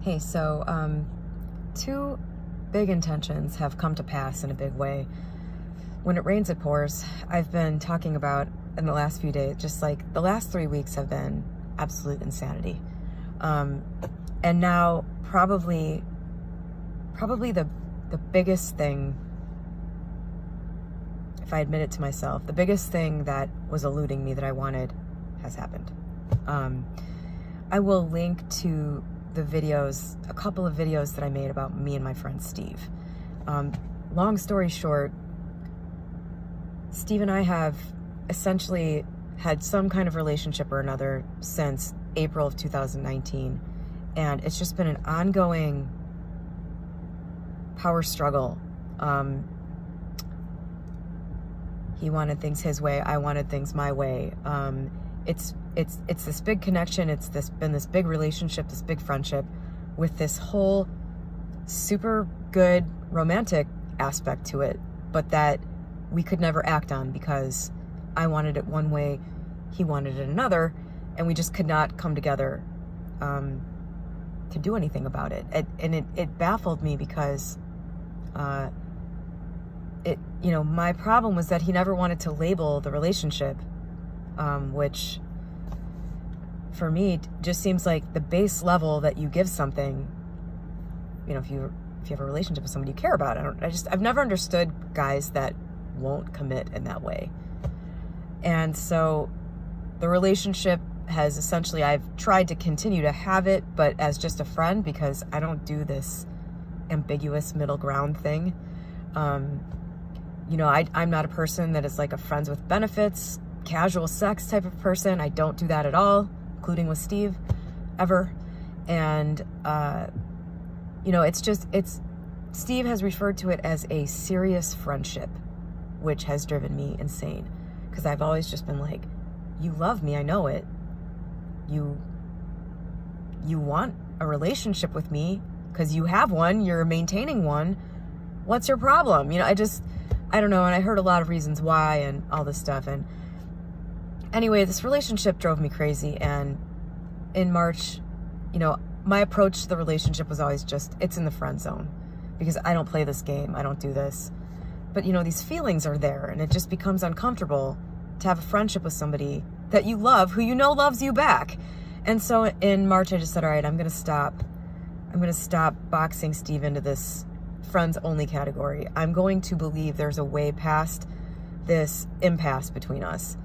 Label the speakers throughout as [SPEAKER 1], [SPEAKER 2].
[SPEAKER 1] Hey, so two big intentions have come to pass in a big way. When it rains, it pours. I've been talking about in the last few days, just like the last 3 weeks have been absolute insanity. And now probably the biggest thing, if I admit it to myself, the biggest thing that was eluding me that I wanted has happened. I will link to the videos, a couple of videos that I made about me and my friend Steve. Long story short, Steve and I have essentially had some kind of relationship or another since April of 2019. And it's just been an ongoing power struggle. He wanted things his way, I wanted things my way. It's this big connection, been this big relationship, this big friendship with this whole super good romantic aspect to it, but that we could never act on because I wanted it one way, he wanted it another, and we just could not come together to do anything about it. And it baffled me because my problem was that he never wanted to label the relationship, which for me just seems like the base level that you give something. If you have a relationship with somebody you care about. I've never understood guys that won't commit in that way. And so the relationship has essentially, I've tried to continue to have it, but as just a friend, because I don't do this ambiguous middle ground thing. I'm not a person that is like a friends with benefits, casual sex type of person. I don't do that at all, including with Steve, ever. And, Steve has referred to it as a serious friendship, which has driven me insane. Because I've always just been like, you love me, I know it. You want a relationship with me because you have one, you're maintaining one. What's your problem? I don't know. And I heard a lot of reasons why and all this stuff. And anyway, this relationship drove me crazy. And in March, my approach to the relationship was always just, it's in the friend zone because I don't play this game. I don't do this. But, these feelings are there and it just becomes uncomfortable to have a friendship with somebody that you love, who loves you back. And so in March, I just said, all right, I'm going to stop boxing Steve into this friends only category. I'm going to believe there's a way past this impasse between us,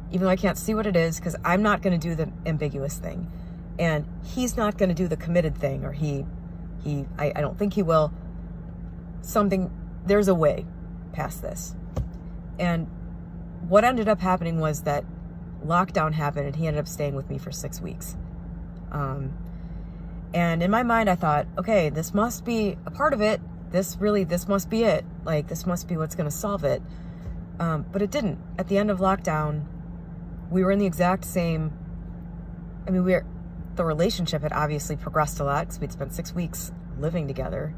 [SPEAKER 1] even though I can't see what it is, because I'm not going to do the ambiguous thing. And he's not going to do the committed thing, or I don't think he will. There's a way past this. And what ended up happening was that lockdown happened and he ended up staying with me for 6 weeks. And in my mind, I thought, okay, this must be a part of it. This must be it. Like, this must be what's going to solve it. But it didn't. At the end of lockdown, we were in the exact same, the relationship had obviously progressed a lot because we'd spent 6 weeks living together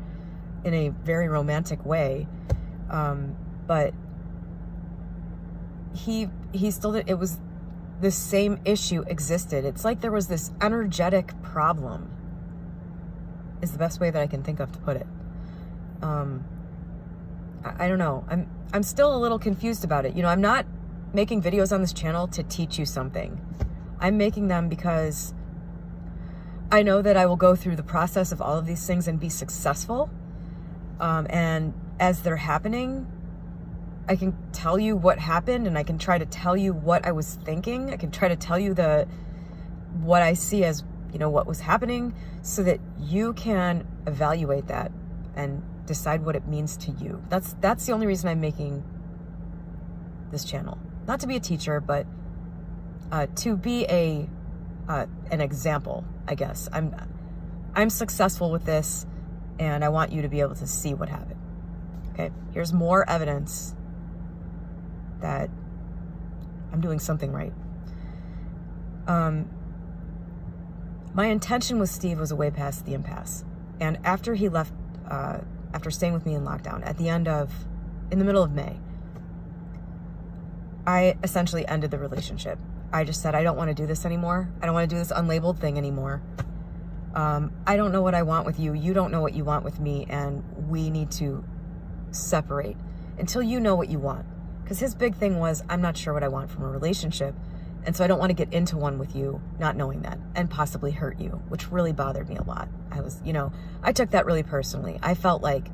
[SPEAKER 1] in a very romantic way. But he still did, it was the same issue existed. It's like there was this energetic problem, is the best way that I can think of to put it. I don't know. I'm still a little confused about it. I'm not making videos on this channel to teach you something. I'm making them because I know that I will go through the process of all of these things and be successful. And as they're happening, I can tell you what happened, and I can try to tell you what I was thinking. I can try to tell you what I see as, what was happening, so that you can evaluate that and decide what it means to you. That's the only reason I'm making this channel. Not to be a teacher, but to be an example, I guess. I'm successful with this, and I want you to be able to see what happened. Okay, here's more evidence that I'm doing something right. My intention with Steve was a way past the impasse. And after he left, after staying with me in lockdown, in the middle of May, I essentially ended the relationship. I just said, I don't want to do this anymore. I don't want to do this unlabeled thing anymore. I don't know what I want with you. You don't know what you want with me. And we need to separate until you know what you want. Because his big thing was, I'm not sure what I want from a relationship. And so I don't want to get into one with you, not knowing that, and possibly hurt you, which really bothered me a lot. I was, I took that really personally. I felt like,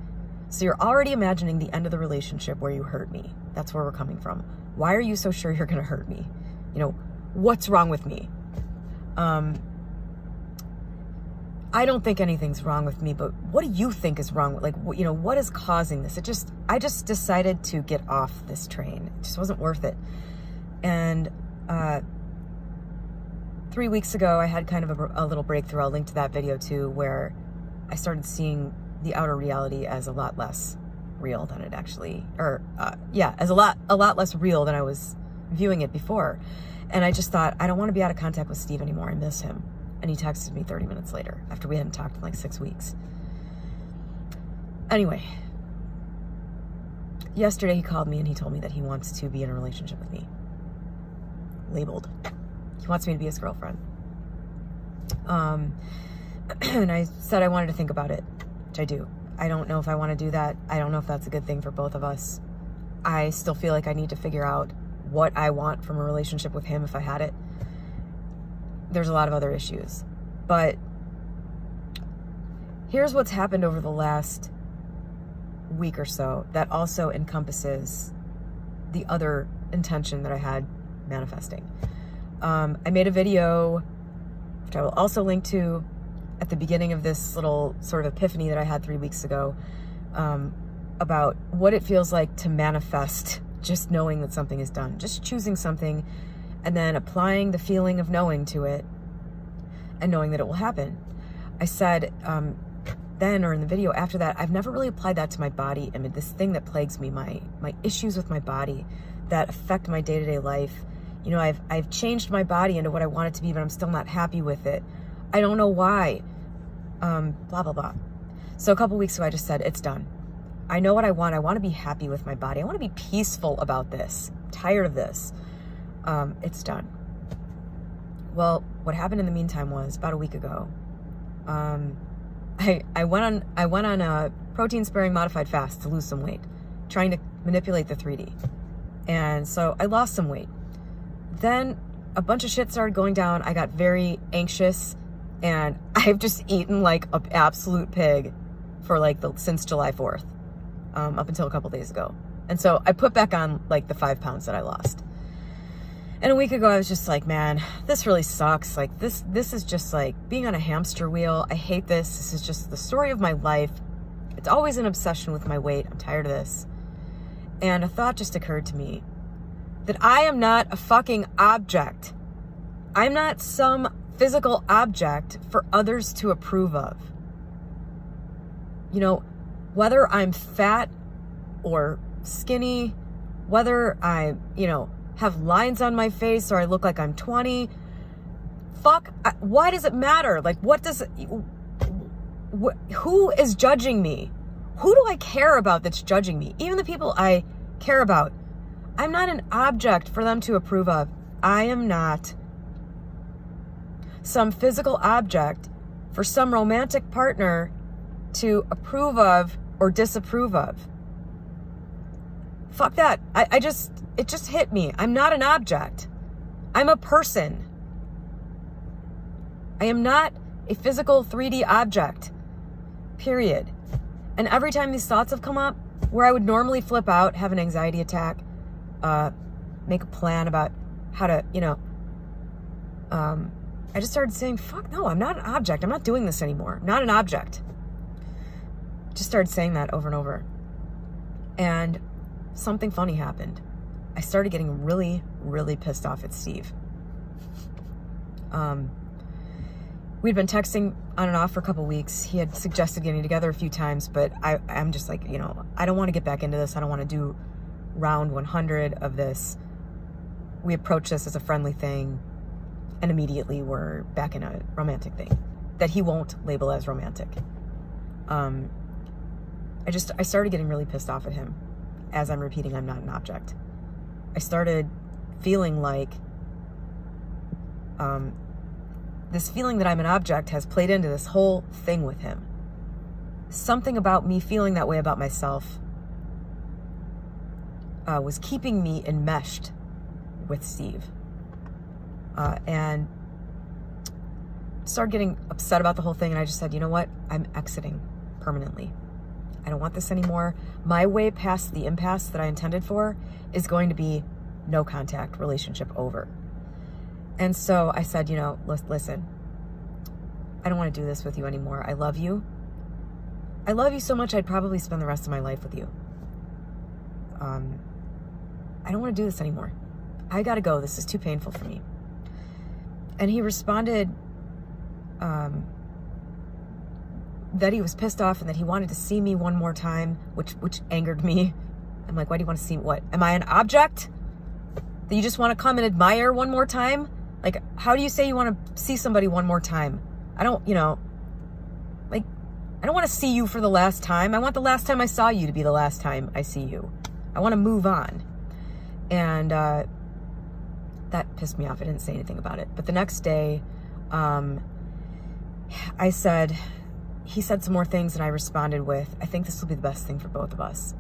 [SPEAKER 1] so you're already imagining the end of the relationship where you hurt me. That's where we're coming from. Why are you so sure you're going to hurt me? What's wrong with me? I don't think anything's wrong with me, but what do you think is wrong? What is causing this? I just decided to get off this train. It just wasn't worth it. And 3 weeks ago, I had kind of a little breakthrough. I'll link to that video too, where I started seeing the outer reality as a lot less real than it actually, as a lot less real than I was viewing it before. And I just thought, I don't want to be out of contact with Steve anymore. I miss him. And he texted me 30 minutes later after we hadn't talked in like 6 weeks. Anyway, yesterday he called me and he told me that he wants to be in a relationship with me. Labeled. He wants me to be his girlfriend. And I said I wanted to think about it, which I do. I don't know if I want to do that. I don't know if that's a good thing for both of us. I still feel like I need to figure out what I want from a relationship with him if I had it. There's a lot of other issues. But here's what's happened over the last week or so that also encompasses the other intention that I had manifesting. I made a video, which I will also link to at the beginning of this little sort of epiphany that I had 3 weeks ago, about what it feels like to manifest just knowing that something is done, just choosing something and then applying the feeling of knowing to it and knowing that it will happen. I said then, or in the video after that, I've never really applied that to my body. I mean, this thing that plagues me, my issues with my body that affect my day-to-day life. I've changed my body into what I want it to be, but I'm still not happy with it. I don't know why. Blah, blah, blah. So a couple weeks ago, I just said, it's done. I know what I want. I want to be happy with my body. I want to be peaceful about this. I'm tired of this. It's done. Well, what happened in the meantime was about a week ago, I went on a protein sparing modified fast to lose some weight, trying to manipulate the 3D. And so I lost some weight. Then a bunch of shit started going down. I got very anxious and I've just eaten like an absolute pig for since July 4th, up until a couple days ago. And so I put back on like the 5 pounds that I lost. And a week ago, I was just like, man, this really sucks. Like this is just like being on a hamster wheel. I hate this. This is just the story of my life. It's always an obsession with my weight. I'm tired of this. And a thought just occurred to me that I am not a fucking object. I'm not some physical object for others to approve of. Whether I'm fat or skinny, whether I, have lines on my face or I look like I'm 20. Why does it matter? Like, who is judging me? Who do I care about that's judging me? Even the people I care about. I'm not an object for them to approve of. I am not some physical object for some romantic partner to approve of or disapprove of. Fuck that. It just hit me. I'm not an object. I'm a person. I am not a physical 3D object. Period. And every time these thoughts have come up, where I would normally flip out, have an anxiety attack, make a plan about how to, I just started saying, fuck no, I'm not an object. I'm not doing this anymore. I'm not an object. Just started saying that over and over. And something funny happened. I started getting really, really pissed off at Steve. We'd been texting on and off for a couple weeks. He had suggested getting together a few times, but I'm just like, I don't want to get back into this. I don't want to do round 100 of this. We approach this as a friendly thing, and immediately we're back in a romantic thing that he won't label as romantic. I started getting really pissed off at him as I'm repeating, I'm not an object. I started feeling like this feeling that I'm an object has played into this whole thing with him. Something about me feeling that way about myself was keeping me enmeshed with Steve. And started getting upset about the whole thing. And I just said, you know what? I'm exiting permanently. I don't want this anymore. My way past the impasse that I intended for is going to be no contact, relationship over. And so I said, you know, listen, I don't want to do this with you anymore. I love you. I love you so much I'd probably spend the rest of my life with you. I don't want to do this anymore. I gotta go. This is too painful for me. And he responded that he was pissed off and that he wanted to see me one more time, which angered me. I'm like, why do you want to see me? What? Am I an object that you just want to come and admire one more time? Like, how do you say you want to see somebody one more time? I don't, you know, like, I don't want to see you for the last time. I want the last time I saw you to be the last time I see you. I want to move on. And that pissed me off. I didn't say anything about it. But the next day, he said some more things and I responded with, I think this will be the best thing for both of us.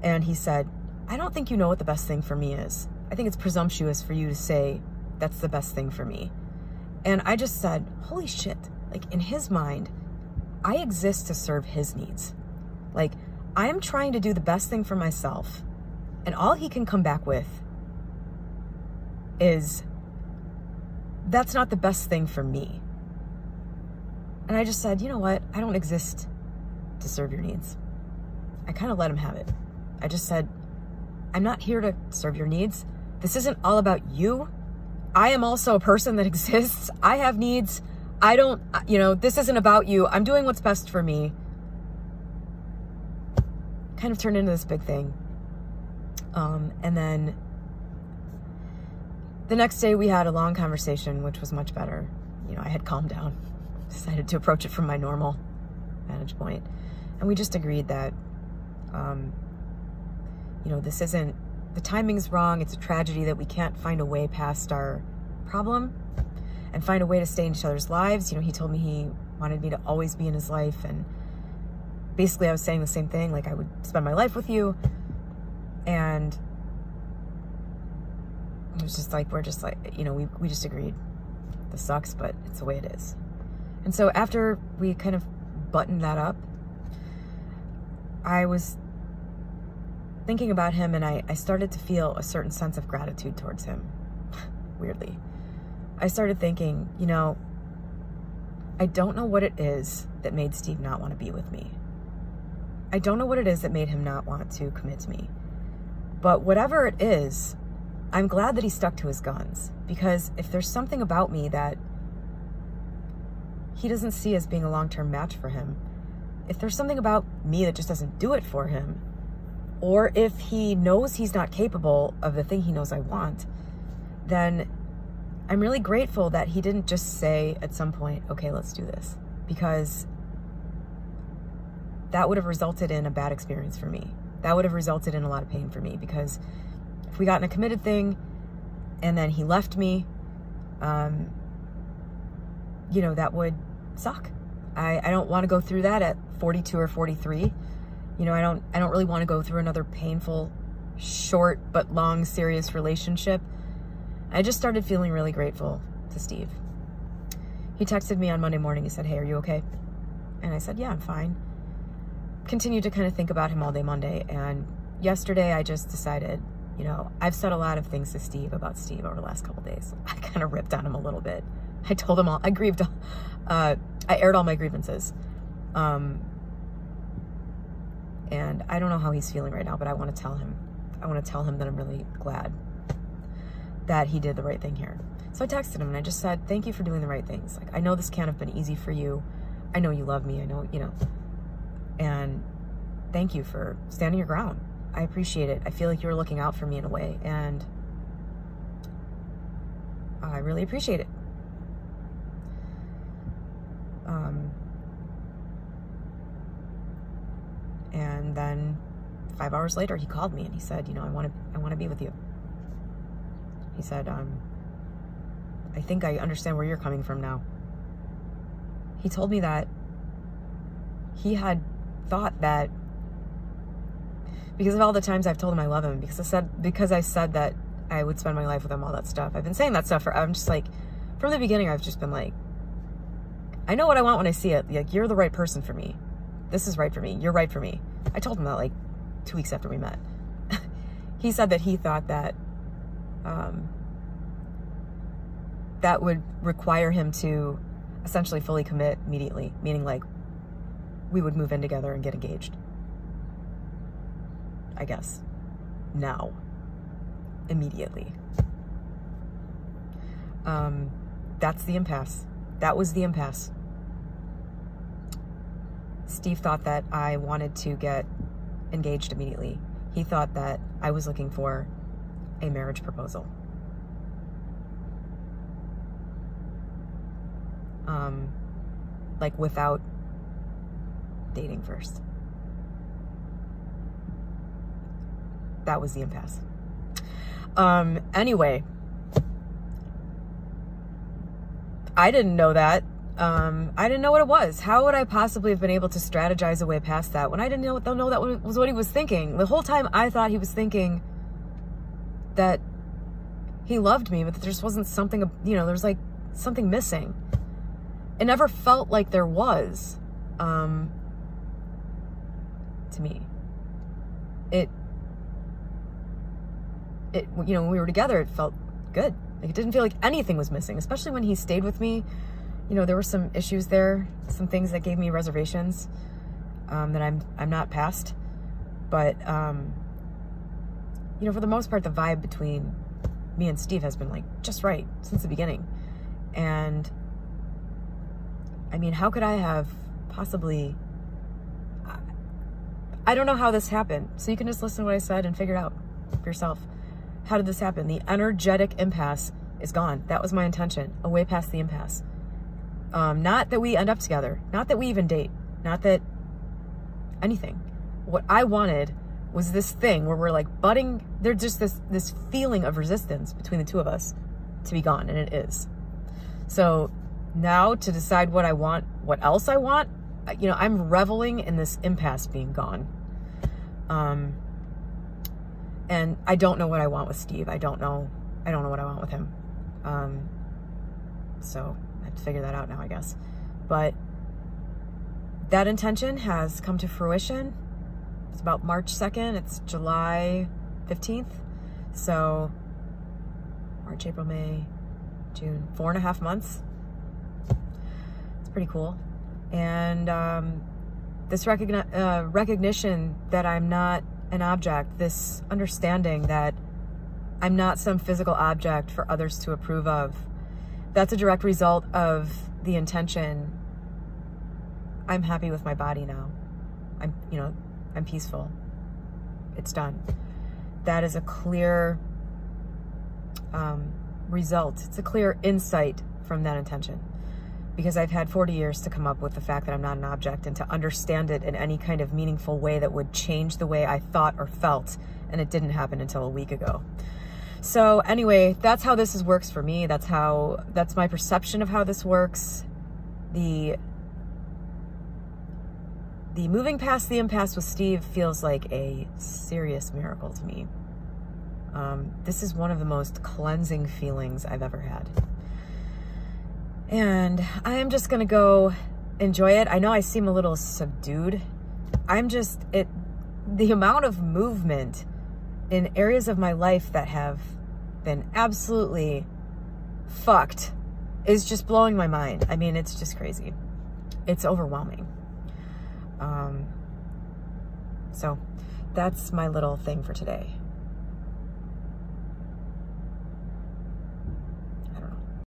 [SPEAKER 1] And he said, I don't think you know what the best thing for me is. I think it's presumptuous for you to say that's the best thing for me. And I just said, holy shit. Like, in his mind, I exist to serve his needs. Like, I'm trying to do the best thing for myself. And all he can come back with is, that's not the best thing for me. And I just said, you know what? I don't exist to serve your needs. I kind of let him have it. I just said, I'm not here to serve your needs. This isn't all about you. I am also a person that exists. I have needs. I don't, you know, this isn't about you. I'm doing what's best for me. Kind of turned into this big thing. And then the next day we had a long conversation, which was much better. You know, I had calmed down, decided to approach it from my normal vantage point. And we just agreed that, you know, this isn't, the timing's wrong. It's a tragedy that we can't find a way past our problem and find a way to stay in each other's lives. You know, he told me he wanted me to always be in his life. And basically I was saying the same thing, like I would spend my life with you. And it was just like, we're just like, you know, we just agreed. This sucks, but it's the way it is. And so after we kind of buttoned that up, I was thinking about him and I started to feel a certain sense of gratitude towards him, weirdly. I started thinking, you know, I don't know what it is that made Steve not want to be with me. I don't know what it is that made him not want to commit to me. But whatever it is, I'm glad that he stuck to his guns, because if there's something about me that he doesn't see as being a long-term match for him, if there's something about me that just doesn't do it for him, or if he knows he's not capable of the thing he knows I want, then I'm really grateful that he didn't just say at some point, okay, let's do this, because that would have resulted in a bad experience for me. That would have resulted in a lot of pain for me, because if we got in a committed thing and then he left me, you know, that would suck. I don't want to go through that at 42 or 43. You know, I don't really want to go through another painful, short but long, serious relationship. I just started feeling really grateful to Steve. He texted me on Monday morning. He said, hey, are you okay? And I said, yeah, I'm fine. Continued to kind of think about him all day Monday. And yesterday I just decided, you know, I've said a lot of things to Steve about Steve over the last couple days. I kind of ripped on him a little bit. I told him all, I grieved, I aired all my grievances. And I don't know how he's feeling right now, but I want to tell him. I want to tell him that I'm really glad that he did the right thing here. So I texted him and I just said, thank you for doing the right things. Like, I know this can't have been easy for you. I know you love me. I know, you know, and thank you for standing your ground. I appreciate it. I feel like you were looking out for me in a way, and I really appreciate it. And then 5 hours later, he called me and he said, you know, I want to be with you. He said, I think I understand where you're coming from now. He told me that he had thought that because of all the times I've told him I love him, because I said that I would spend my life with him, all that stuff. I've been saying that stuff I'm just like, from the beginning, I've just been like, I know what I want when I see it. Like, you're the right person for me. This is right for me. You're right for me. I told him that like 2 weeks after we met. He said that he thought that that would require him to essentially fully commit immediately, meaning like we would move in together and get engaged. I guess. Now. Immediately. That's the impasse. That was the impasse. Steve thought that I wanted to get engaged immediately. He thought that I was looking for a marriage proposal. Like without dating first. That was the impasse. Anyway, I didn't know that. I didn't know what it was. How would I possibly have been able to strategize a way past that when I didn't know that was what he was thinking? The whole time I thought he was thinking that he loved me, but there just wasn't something, you know, there's like something missing. It never felt like there was, to me. It, you know, when we were together, it felt good. Like, it didn't feel like anything was missing, especially when he stayed with me. You know, there were some issues there, some things that gave me reservations, that I'm not past. But, you know, for the most part, the vibe between me and Steve has been like just right since the beginning. And I mean, how could I have possibly, I don't know how this happened. So you can just listen to what I said and figure it out for yourself. How did this happen? The energetic impasse is gone. That was my intention. A way past the impasse. Not that we end up together. Not that we even date. Not that anything. What I wanted was this thing where we're like budding. There's just this feeling of resistance between the two of us to be gone. And it is. So now to decide what I want, what else I want, you know, I'm reveling in this impasse being gone. And I don't know what I want with Steve. I don't know what I want with him. So I have to figure that out now, I guess. But that intention has come to fruition. It's about March 2nd. It's July 15th. So March, April, May, June, 4.5 months. It's pretty cool. And this recognition that I'm not an object, this understanding that I'm not some physical object for others to approve of, that's a direct result of the intention. I'm happy with my body now. I'm peaceful. It's done. That is a clear result. It's a clear insight from that intention. Because I've had 40 years to come up with the fact that I'm not an object and to understand it in any kind of meaningful way that would change the way I thought or felt. And it didn't happen until a week ago. So anyway, that's how this works for me. That's my perception of how this works. The moving past the impasse with Steve feels like a serious miracle to me. This is one of the most cleansing feelings I've ever had. And I am just gonna go enjoy it. I know I seem a little subdued. The amount of movement in areas of my life that have been absolutely fucked is just blowing my mind. I mean, it's just crazy. It's overwhelming. So that's my little thing for today.